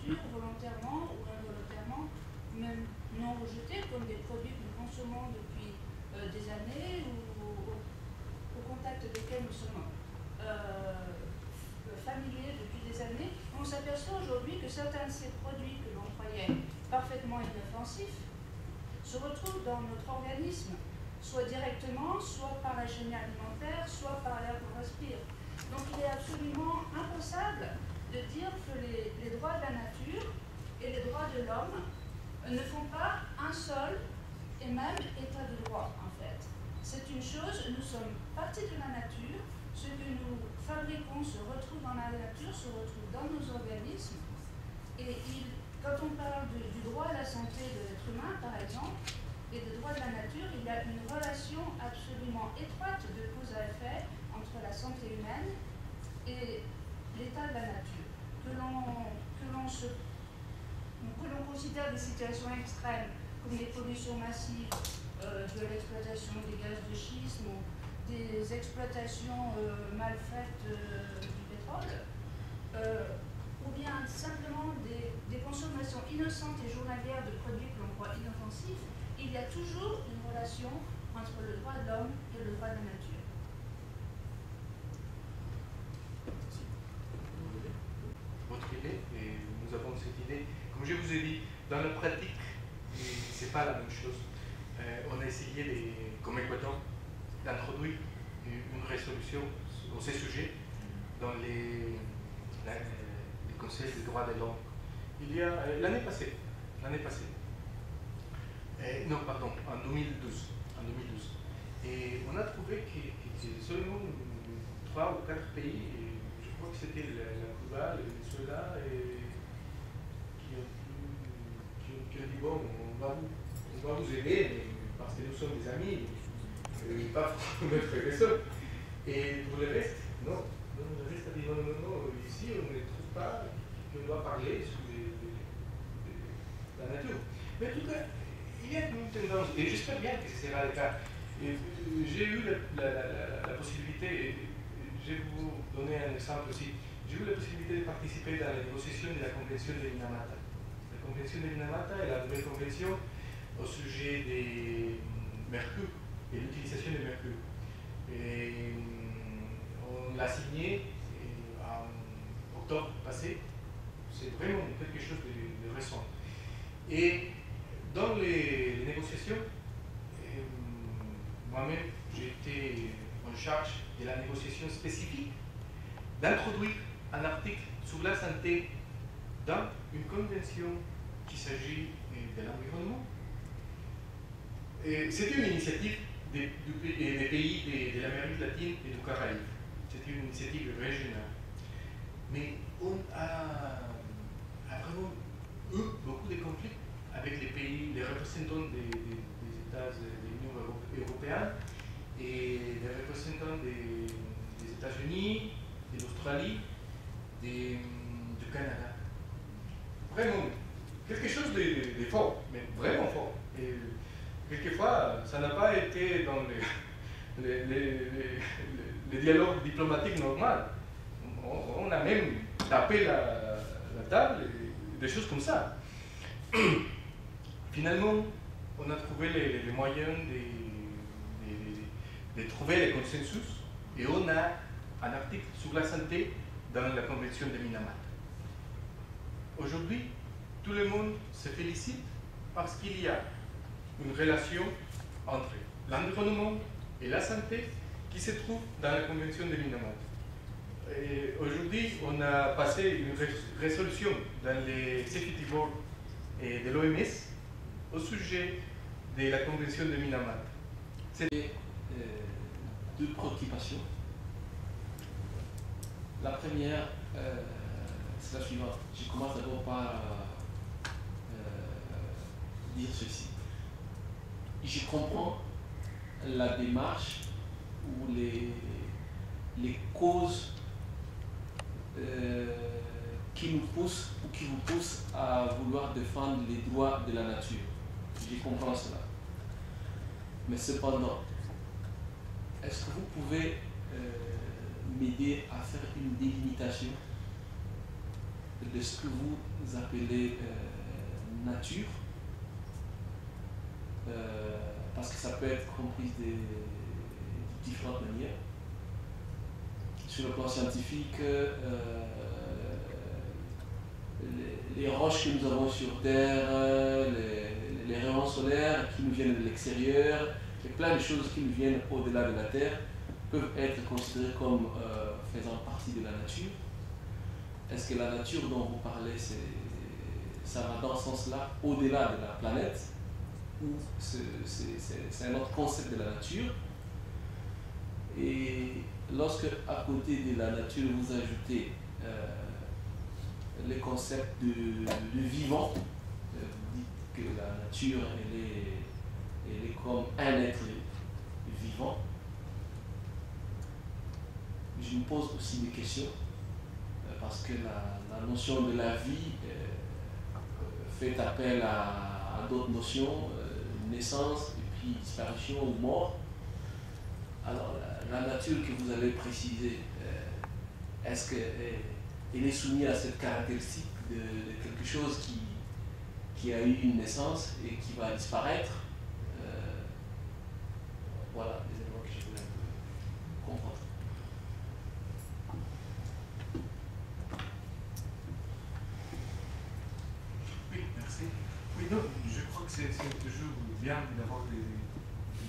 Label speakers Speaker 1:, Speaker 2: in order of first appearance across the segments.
Speaker 1: nature, volontairement ou involontairement, même non rejetés comme des produits que nous consommons depuis des années ou au contact desquels nous sommes familiers depuis des années. On s'aperçoit aujourd'hui que certains de ces produits que l'on croyait parfaitement inoffensifs se retrouvent dans notre organisme, soit directement, soit par la chaîne alimentaire, soit par l'air qu'on respire. Donc il est absolument impossible de dire que les droits de la nature et les droits de l'homme ne font pas un seul et même état de droit, en fait. C'est une chose, nous sommes partie de la nature, ce que nous fabriquons se retrouve dans la nature, se retrouve dans nos organismes, et quand on parle du droit à la santé de l'être humain, par exemple, et des droits de la nature, il y a une relation absolument étroite de cause à effet entre la santé humaine et l'état de la nature. Que l'on considère des situations extrêmes comme les pollutions massives de l'exploitation des gaz de schiste ou des exploitations mal faites du pétrole, ou bien simplement des consommations innocentes et journalières de produits que l'on croit inoffensifs, il y a toujours une relation entre le droit de l'homme et le droit de la nature.
Speaker 2: Votre idée, et nous avons cette idée, comme je vous ai dit, dans la pratique, c'est pas la même chose. On a essayé, comme Équateur, d'introduire une résolution sur ces sujets dans les conseils des droits de l'homme. Il y a l'année passée, non, pardon, en 2012. Et on a trouvé que seulement 3 ou 4 pays, je crois que c'était la Cuba, le Venezuela, qui ont dit bon, on va vous aider, mais parce que nous sommes des amis, pas pour notre frères et sœurs. Et pour le reste, non, le reste a dit non, ici on ne trouve pas qu'on doit parler sur la nature. Mais en tout cas, il y a une tendance, et j'espère bien que ce sera le cas. J'ai eu la possibilité, je vais vous donner un exemple aussi, j'ai eu la possibilité de participer dans la négociation de la Convention de Minamata. La Convention de Minamata est la nouvelle convention au sujet des mercure et l'utilisation du mercure. Et on l'a signée en octobre passé. C'est vraiment quelque chose de récent. Et dans les négociations, moi-même, j'ai été en charge de la négociation spécifique d'introduire un article sur la santé dans une convention qui s'agit de l'environnement. C'est une initiative des pays de l'Amérique latine et du Caraïbe. C'est une initiative régionale. Mais on a vraiment eu beaucoup de conflits avec les représentants des États de l'Union européenne et les représentants des États-Unis, de l'Australie, du Canada. Vraiment, quelque chose de fort, mais vraiment fort. Et quelquefois, ça n'a pas été dans les dialogues diplomatiques normaux. On a même tapé la table et des choses comme ça. Finalement, on a trouvé les moyens de trouver le consensus et on a un article sur la santé dans la Convention de Minamata. Aujourd'hui, tout le monde se félicite parce qu'il y a une relation entre l'environnement et la santé qui se trouve dans la Convention de Minamata. Aujourd'hui, on a passé une résolution dans l'Executive Board de l'OMS au sujet de la Convention de Minamata.
Speaker 3: C'est deux préoccupations. La première, c'est la suivante. Je commence d'abord par dire ceci. Je comprends la démarche ou les causes qui nous poussent ou qui vous poussent à vouloir défendre les droits de la nature. Je comprends cela. Mais cependant, est-ce que vous pouvez m'aider à faire une délimitation de ce que vous appelez nature, parce que ça peut être compris de différentes manières. Sur le plan scientifique, les roches que nous avons sur Terre, les rayons solaires qui nous viennent de l'extérieur, et plein de choses qui nous viennent au-delà de la Terre peuvent être considérées comme faisant partie de la nature. Est-ce que la nature dont vous parlez, ça va dans ce sens-là, au-delà de la planète, ou c'est un autre concept de la nature? Et lorsque, à côté de la nature, vous ajoutez le concept de vivant, vous dites que la nature, elle est comme un être vivant. Je me pose aussi des questions, parce que la notion de la vie fait appel à d'autres notions, naissance, et puis disparition ou mort. Alors, la nature que vous avez précisée, est-ce qu'elle est soumise à cette caractéristique de quelque chose qui a eu une naissance et qui va disparaître? Voilà les éléments que je voulais comprendre.
Speaker 2: Oui, merci. Oui, non, je crois que c'est toujours bien d'avoir des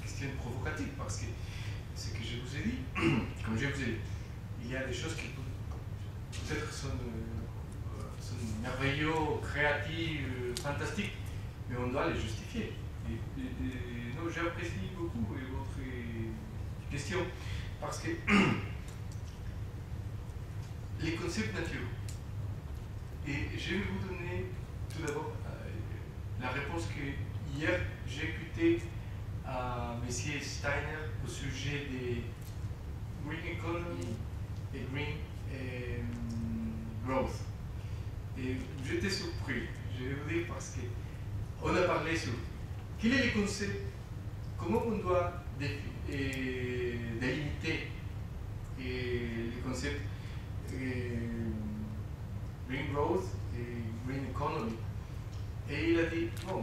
Speaker 2: questions provocatives, parce que ce que je vous ai dit, comme je vous ai dit, il y a des choses qui peut-être sont merveilleuses, créatives, fantastiques, mais on doit les justifier. Non, j'apprécie beaucoup votre question, parce que les concepts naturels, et je vais vous donner tout d'abord la réponse que hier j'ai écoutée à M. Steiner au sujet des Green Economy et Green Growth. Et j'étais surpris, je vais vous dire, parce qu'on a parlé sur quel est le concept, comment on doit délimiter les concepts Green Growth et Green Economy. Et il a dit, bon,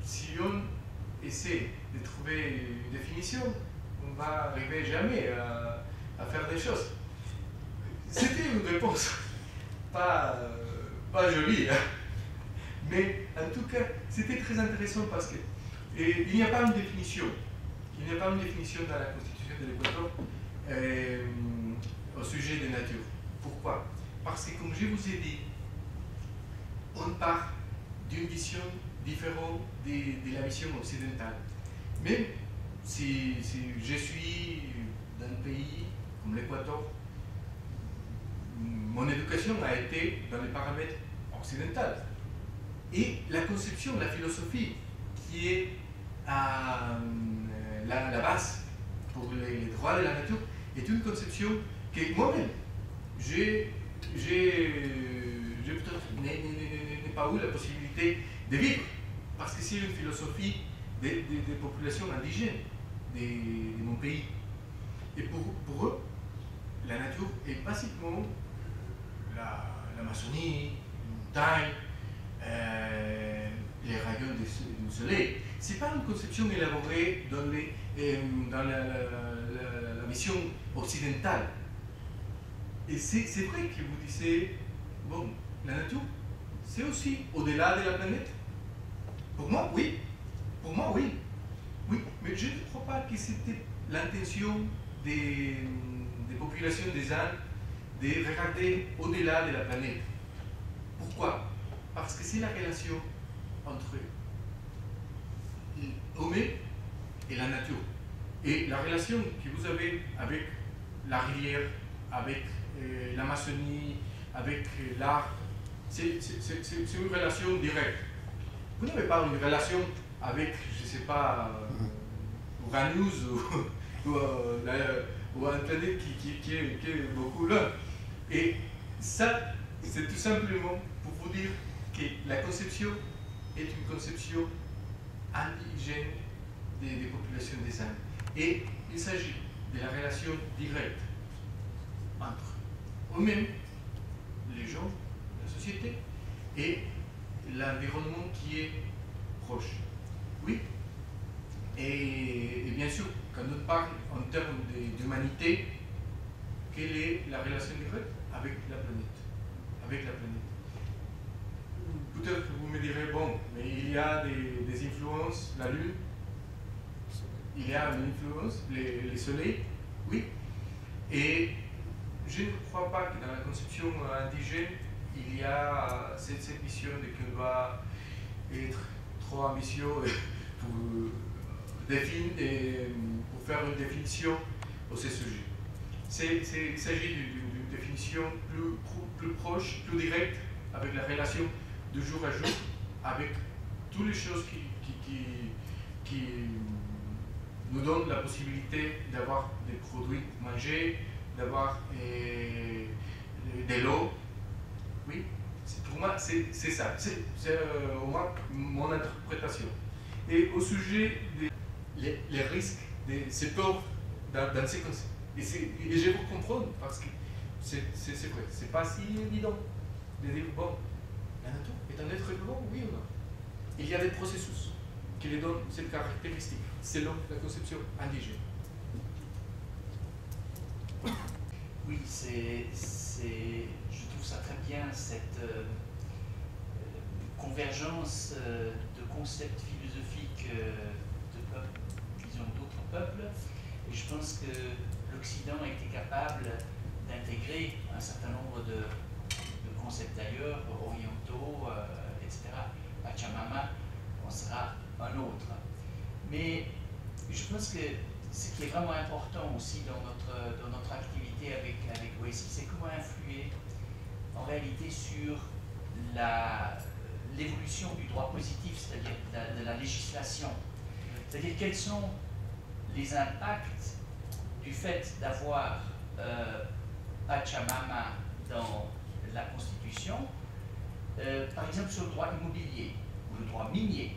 Speaker 2: si on essaie de trouver une définition, on va arriver jamais à faire des choses. C'était une réponse pas jolie, hein. Mais en tout cas, c'était très intéressant, parce que il n'y a pas une définition. Il n'y a pas une définition dans la Constitution de l'Équateur au sujet de nature. Pourquoi? Parce que, comme je vous ai dit, on part d'une vision différente de la vision occidentale. Même si je suis dans un pays comme l'Équateur, mon éducation a été dans les paramètres occidentaux. Et la conception, la philosophie qui est à la base pour les droits de la nature est une conception que moi-même, j'ai peut-être n'ai pas eu la possibilité de vivre, parce que c'est une philosophie des populations indigènes de mon pays. Et pour eux, la nature est basiquement l'Amazonie, les montagnes, les rayons du soleil. Ce n'est pas une conception élaborée dans la vision occidentale. Et c'est vrai que vous disiez, bon, la nature, c'est aussi au-delà de la planète. Pour moi, oui. Pour moi, oui. Oui, mais je ne crois pas que c'était l'intention des populations des Indes de regarder au-delà de la planète. Pourquoi? Parce que c'est la relation entre l'homme et la nature. Et la relation que vous avez avec la rivière, avec l'Amazonie, avec l'arbre, c'est une relation directe. Vous n'avez pas une relation avec, je ne sais pas, Uranus ou un planète qui est beaucoup loin. Et ça, c'est tout simplement pour vous dire que la conception est une conception indigène des populations des Indes. Et il s'agit de la relation directe entre eux-mêmes, les gens,
Speaker 4: société et l'environnement qui est proche. Oui. Et bien sûr, quand on parle en termes d'humanité, quelle est la relation directe avec la planète? Avec la planète. Peut-être que vous me direz, bon, mais il y a des influences, la Lune, il y a une influence, les soleils, oui. Et je ne crois pas que dans la conception indigène, il y a cette vision de qu'on doit être trop ambitieux pour faire une définition pour ces sujets. Il s'agit d'une définition plus proche, plus directe, avec la relation de jour à jour, avec toutes les choses qui nous donnent la possibilité d'avoir des produits pour manger, d'avoir de l'eau. Oui, pour moi, c'est ça. C'est au moins mon interprétation. Et au sujet des risques, c'est peur dans ces concepts. Et je vous comprends parce que c'est vrai, c'est pas si évident de dire bon, la nature est un être vivant, oui ou non? Il y a des processus qui lui donnent cette caractéristique selon la conception indigène.
Speaker 5: Oui, je trouve ça très bien cette convergence de concepts philosophiques de peuples, disons d'autres peuples. Et je pense que l'Occident a été capable d'intégrer un certain nombre de concepts d'ailleurs, orientaux, etc. Pachamama en sera un autre. Mais je pense que ce qui est vraiment important aussi dans notre activité avec WACI, c'est comment influer en réalité sur l'évolution du droit positif, c'est-à-dire de la législation. C'est-à-dire quels sont les impacts du fait d'avoir Pachamama dans la Constitution, par exemple sur le droit immobilier, ou le droit minier,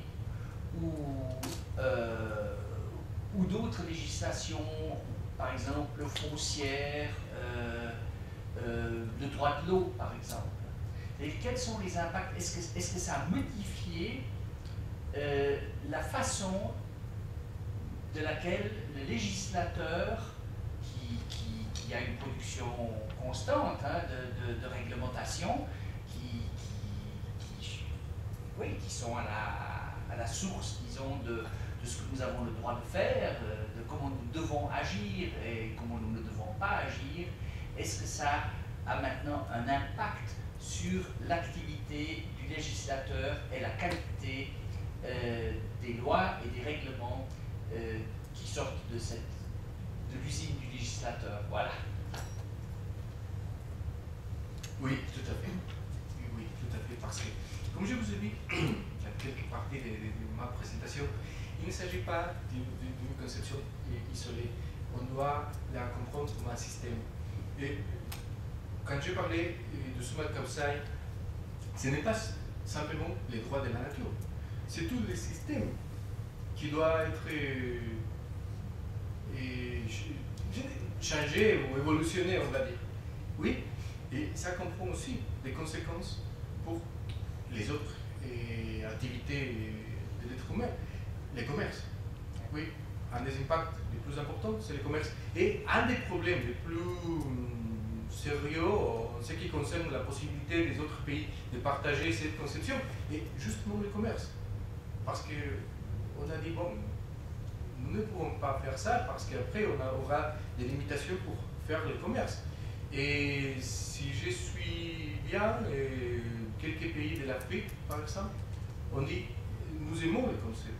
Speaker 5: ou d'autres législations, par exemple foncière, le droit de l'eau, par exemple. Et quels sont les impacts? Est-ce que ça a modifié la façon de laquelle le législateur, qui a une production constante de réglementation, qui sont à la source, disons, de ce que nous avons le droit de faire, de comment nous devons agir et comment nous ne devons pas agir, est-ce que ça a maintenant un impact sur l'activité du législateur et la qualité des lois et des règlements qui sortent de l'usine du législateur? Voilà.
Speaker 4: Oui, tout à fait. Oui, tout à fait. Parce que, comme je vous ai dit, il y a quelques parties de ma présentation, il ne s'agit pas d'une conception isolée. On doit la comprendre comme un système. Et quand je parlais de Sumat Kawsay, ce n'est pas simplement les droits de la nature. C'est tout le système qui doit être changé ou évolutionné, on va dire. Oui, et ça comprend aussi des conséquences pour les autres activités de l'être humain. Les commerces. Oui, un des impacts les plus importants, c'est le commerce. Et un des problèmes les plus sérieux en ce qui concerne la possibilité des autres pays de partager cette conception est justement le commerce. Parce qu'on a dit, bon, nous ne pourrons pas faire ça parce qu'après on aura des limitations pour faire le commerce. Et si je suis bien, quelques pays de l'Afrique, par exemple, on dit, nous aimons le concept.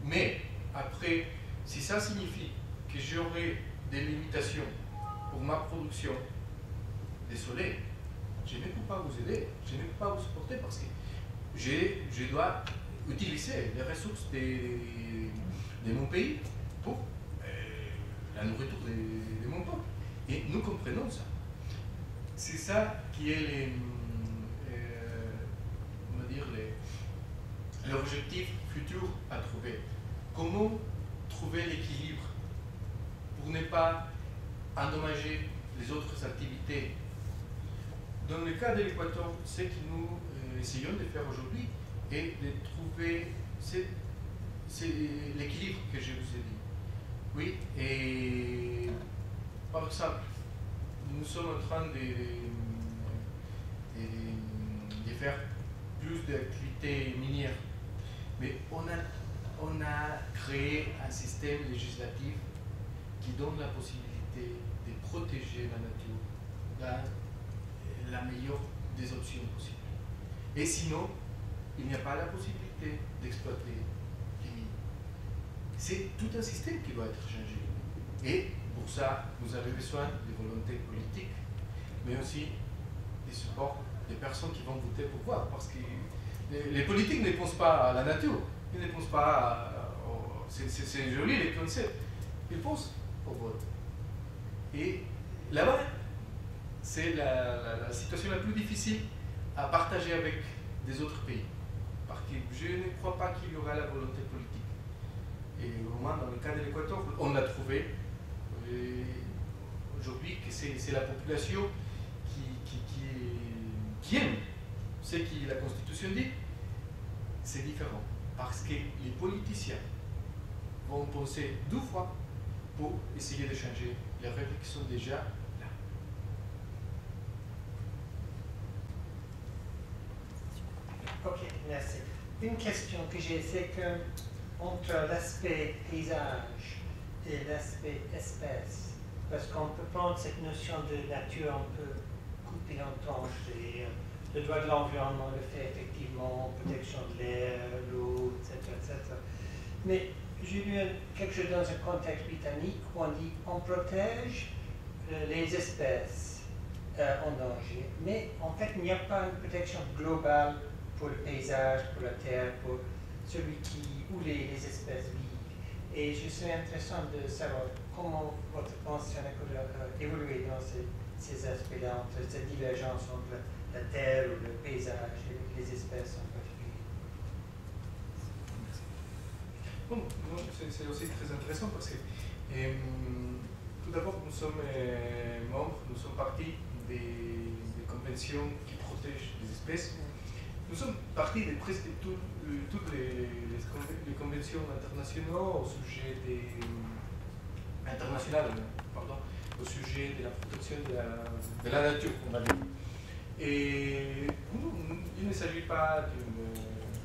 Speaker 4: Mais après, si ça signifie que j'aurai des limitations pour ma production, désolé, je ne peux pas vous aider, je ne peux pas vous supporter parce que je dois utiliser les ressources de mon pays pour la nourriture de mon peuple. Et nous comprenons ça. C'est ça qui est l'objectif futur à trouver. Comment trouver l'équilibre pour ne pas endommager les autres activités dans le cas de l'Équateur, ce que nous essayons de faire aujourd'hui est de trouver l'équilibre que je vous ai dit. Oui, et par exemple, nous sommes en train de faire plus d'activités minières, mais on a créé un système législatif qui donne la possibilité de protéger la nature dans la meilleure des options possibles. Et sinon, il n'y a pas la possibilité d'exploiter les mines. C'est tout un système qui doit être changé. Et pour ça, vous avez besoin de volonté politique, mais aussi des supports des personnes qui vont voter pour quoi. Parce que les politiques ne pensent pas à la nature, ils ne pensent pas c'est joli les concepts, ils pensent au vote. Et là-bas, c'est la situation la plus difficile à partager avec des autres pays. Parce que je ne crois pas qu'il y aura la volonté politique. Et au moins, dans le cas de l'Équateur, on a trouvé aujourd'hui que c'est la population qui aime ce que la Constitution dit. C'est différent. Parce que les politiciens vont penser 2 fois pour essayer de changer les règles qui sont déjà là.
Speaker 6: Ok, merci. Une question que j'ai, c'est que entre l'aspect paysage et l'aspect espèce, parce qu'on peut prendre cette notion de nature un peu coupée en tranches, et le droit de l'environnement le fait effectivement, protection de l'air, l'eau, etc. Mais j'ai lu quelque chose dans un contexte britannique où on dit on protège les espèces en danger, mais en fait il n'y a pas une protection globale pour le paysage, pour la terre, pour celui où les espèces vivent. Et je serais intéressant de savoir comment votre pensée a évolué dans ces aspects-là, entre cette divergence entre la terre ou le paysage et les espèces en particulier.
Speaker 4: Bon, c'est aussi très intéressant parce que tout d'abord nous sommes membres, nous sommes partis des conventions qui protègent les espèces. Nous sommes partis de presque toutes les conventions internationales au sujet au sujet de la protection de la nature, on va dire. Et il ne s'agit pas d'une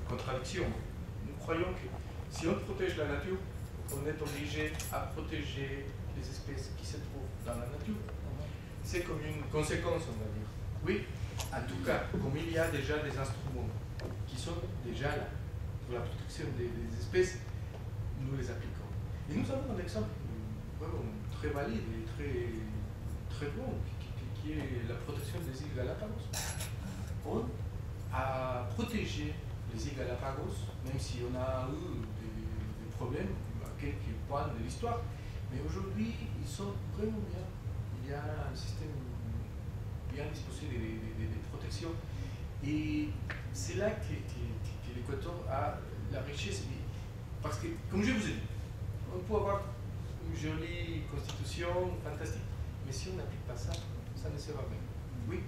Speaker 4: contradiction. Nous croyons que si on protège la nature, on est obligé à protéger les espèces qui se trouvent dans la nature. C'est comme une conséquence, on va dire. Oui, en tout cas, comme il y a déjà des instruments qui sont déjà là pour la protection des espèces, nous les appliquons. Et nous avons un exemple très valide et très bon, qui est la protection des îles Galapagos. On a protégé les îles Galapagos, même si on a eu des problèmes à quelques points de l'histoire, mais aujourd'hui, ils sont vraiment bien. Il y a un système bien disposé de protection. Et c'est là que l'Équateur a la richesse. Parce que, comme je vous ai dit, on peut avoir une jolie constitution fantastique, mais si on n'applique pas ça, ça ne sert à rien. Oui,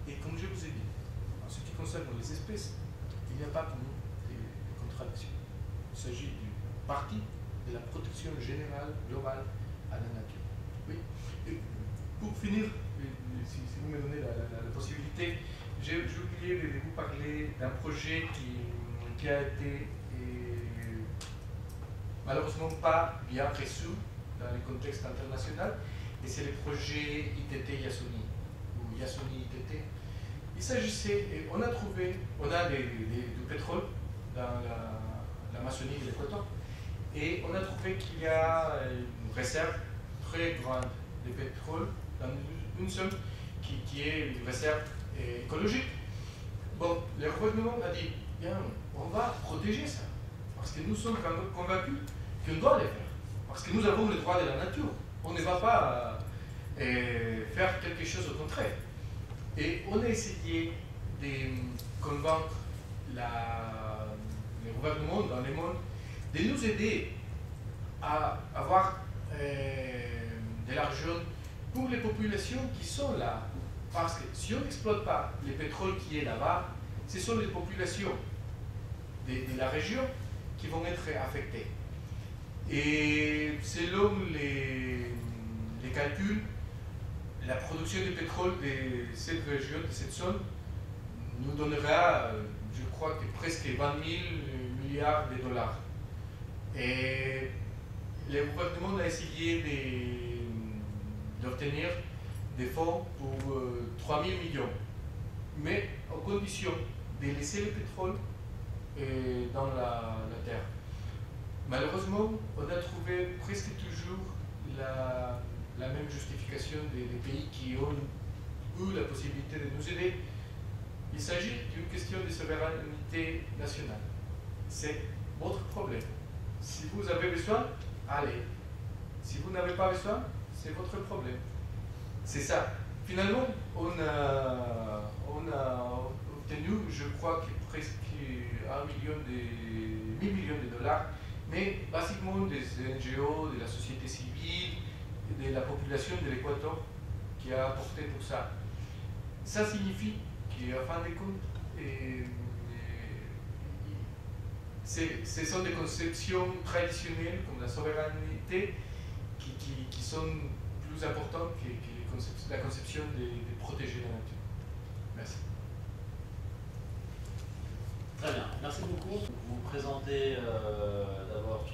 Speaker 4: et comme je vous ai dit, en ce qui concerne les espèces, il n'y a pas pour nous de contradiction. Il s'agit du parti de la protection générale, globale à la nature. Oui. Et pour finir, si vous me donnez la possibilité, j'ai oublié de vous parler d'un projet qui a été malheureusement pas bien reçu dans le contexte international, et c'est le projet ITT Yasuni, ou Yasuni ITT. Il s'agissait, on a du pétrole dans l'Amazonie de l'Équateur, et on a trouvé qu'il y a une réserve très grande de pétrole dans une zone qui est une réserve écologique. Bon, le gouvernement a dit, bien, on va protéger ça, parce que nous sommes convaincus qu'on doit le faire, parce que nous avons le droit de la nature. On ne va pas faire quelque chose au contraire. Et on a essayé de convaincre le gouvernement dans le monde de nous aider à avoir de l'argent pour les populations qui sont là
Speaker 2: Parce que si on n'exploite pas le pétrole qui est là-bas, ce sont les populations de la région qui vont être affectées. Et selon les calculs, la production de pétrole de cette région, de cette zone, nous donnera, je crois que presque 20 000 milliards de dollars. Et le gouvernement a essayé d'obtenir des fonds pour 3 000 millions, mais en condition de laisser le pétrole dans la terre. Malheureusement, on a trouvé presque toujours la même justification des pays qui ont eu la possibilité de nous aider. Il s'agit d'une question de souveraineté nationale. C'est votre problème. Si vous avez besoin, allez. Si vous n'avez pas besoin, c'est votre problème. C'est ça. Finalement, on a obtenu, je crois, que presque 1 million de 1 000 millions de dollars, mais basiquement des NGO, de la société civile, de la population de l'Équateur qui a apporté pour ça. Ça signifie qu'en fin de compte, ce sont des conceptions traditionnelles comme la souveraineté qui sont plus importantes que la conception de protéger la nature. Merci.
Speaker 7: Très bien, merci beaucoup. Vous présentez d'abord